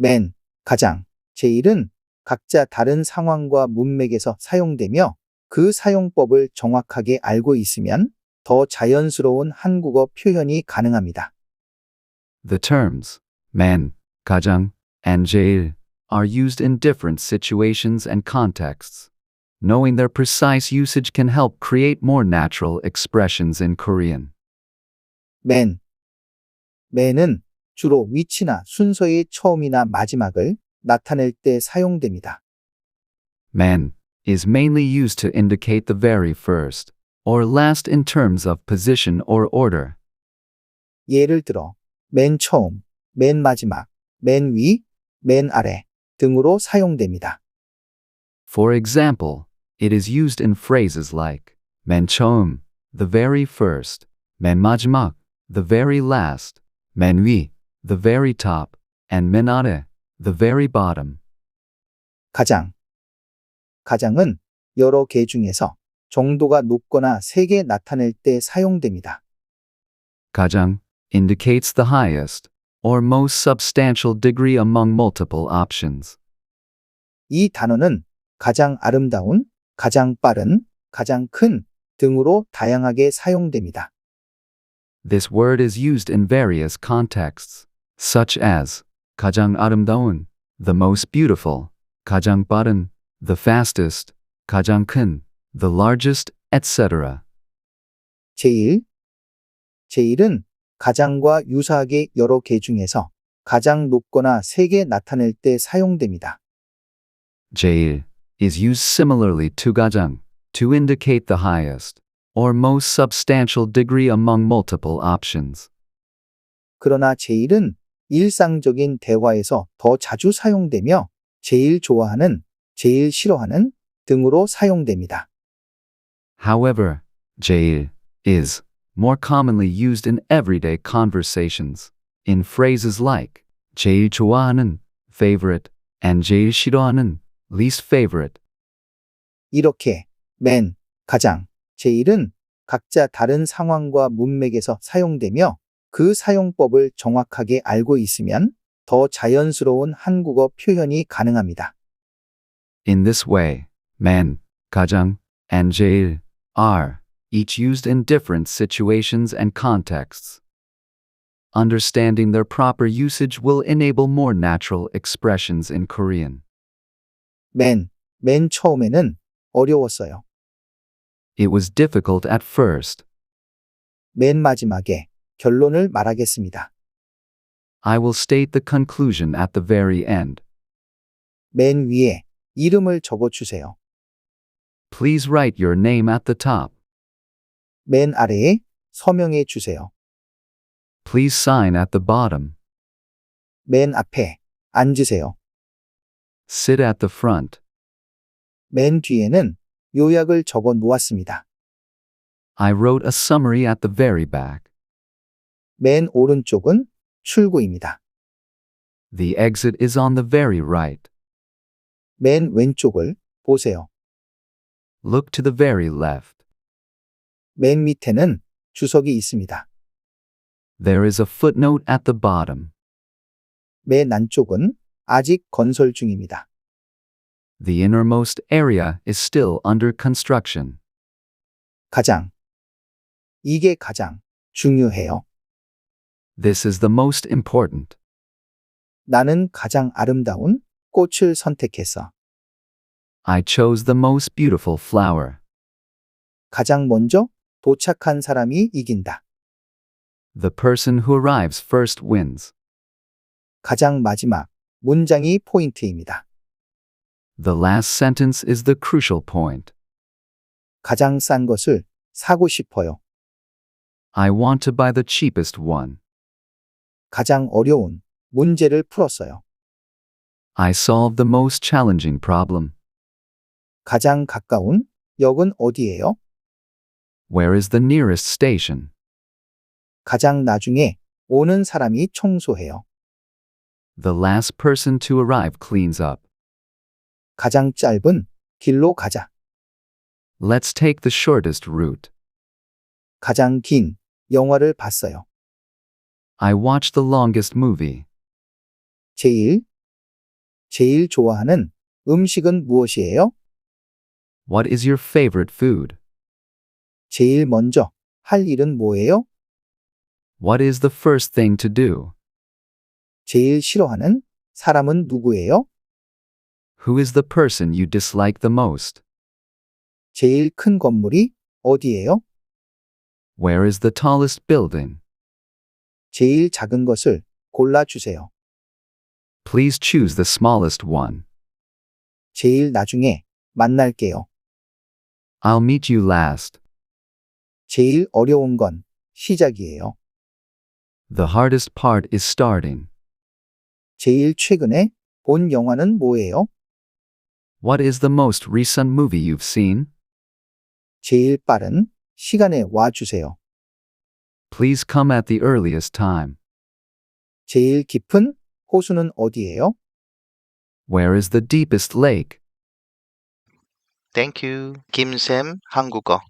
맨, 가장, 제일은 각자 다른 상황과 문맥에서 사용되며 그 사용법을 정확하게 알고 있으면 더 자연스러운 한국어 표현이 가능합니다. The terms man, 가장, and 제일 are used in different situations and contexts. Knowing their precise usage can help create more natural expressions in Korean. 맨은 주로 위치나 순서의 처음이나 마지막을 나타낼 때 사용됩니다. Man is mainly used to indicate the very first or last in terms of position or order. 예를 들어 맨 처음, 맨 마지막, 맨 위, 맨 아래 등으로 사용됩니다. For example, it is used in phrases like 맨 처음, the very first, 맨 마지막, the very last, 맨 위, the very top, and 맨 아래, the very bottom. 가장은 여러 개 중에서 정도가 높거나 세게 나타낼 때 사용됩니다. 가장 indicates the highest or most substantial degree among multiple options. 이 단어는 가장 아름다운, 가장 빠른, 가장 큰 등으로 다양하게 사용됩니다. This word is used in various contexts, such as 가장 아름다운, the most beautiful, 가장 빠른, the fastest, 가장 큰, the largest, etc. 제일은 가장과 유사하게 여러 개 중에서 가장 높거나 세게 나타낼 때 사용됩니다. 제일 is used similarly to 가장 to indicate the highest or most substantial degree among multiple options. 그러나 제일은 일상적인 대화에서 더 자주 사용되며 제일 좋아하는, 제일 싫어하는 등으로 사용됩니다. However, 제일 is more commonly used in everyday conversations, in phrases like 제일 좋아하는, favorite, and 제일 싫어하는, least favorite. 이렇게 맨, 가장, 제일은 각자 다른 상황과 문맥에서 사용되며 그 사용법을 정확하게 알고 있으면 더 자연스러운 한국어 표현이 가능합니다. In this way, 맨, 가장, and 제일 are each used in different situations and contexts. Understanding their proper usage will enable more natural expressions in Korean. 맨 처음에는 어려웠어요. It was difficult at first. 맨 마지막에 결론을 말하겠습니다. I will state the conclusion at the very end. 맨 위에 이름을 적어주세요. Please write your name at the top. 맨 아래에 서명해 주세요. Please sign at the bottom. 맨 앞에 앉으세요. Sit at the front. 맨 뒤에는 요약을 적어 놓았습니다. I wrote a summary at the very back. 맨 오른쪽은 출구입니다. The exit is on the very right. 맨 왼쪽을 보세요. Look to the very left. 맨 밑에는 주석이 있습니다. There is a footnote at the bottom. 맨 안쪽은 아직 건설 중입니다. The innermost area is still under construction. 가장. 이게 가장 중요해요. This is the most important. 나는 가장 아름다운 꽃을 선택했어. I chose the most beautiful flower. 가장 먼저 도착한 사람이 이긴다. The person who arrives first wins. 가장 마지막 문장이 포인트입니다. The last sentence is the crucial point. 가장 싼 것을 사고 싶어요. I want to buy the cheapest one. 가장 어려운 문제를 풀었어요. I solved the most challenging problem. 가장 가까운 역은 어디예요? Where is the nearest station? 가장 나중에 오는 사람이 청소해요. The last person to arrive cleans up. 가장 짧은 길로 가자. Let's take the shortest route. 가장 긴 영화를 봤어요. I watched the longest movie. 제일 제일 좋아하는 음식은 무엇이에요? What is your favorite food? 제일 먼저 할 일은 뭐예요? What is the first thing to do? 제일 싫어하는 사람은 누구예요? Who is the person you dislike the most? 제일 큰 건물이 어디예요? Where is the tallest building? 제일 작은 것을 골라주세요. Please choose the smallest one. 제일 나중에 만날게요. I'll meet you last. 제일 어려운 건 시작이에요. The hardest part is starting. 제일 최근에 본 영화는 뭐예요? What is the most recent movie you've seen? 제일 빠른 시간에 와주세요. Please come at the earliest time. 제일 깊은 호수는 어디예요? Where is the deepest lake? Thank you. 김쌤 한국어.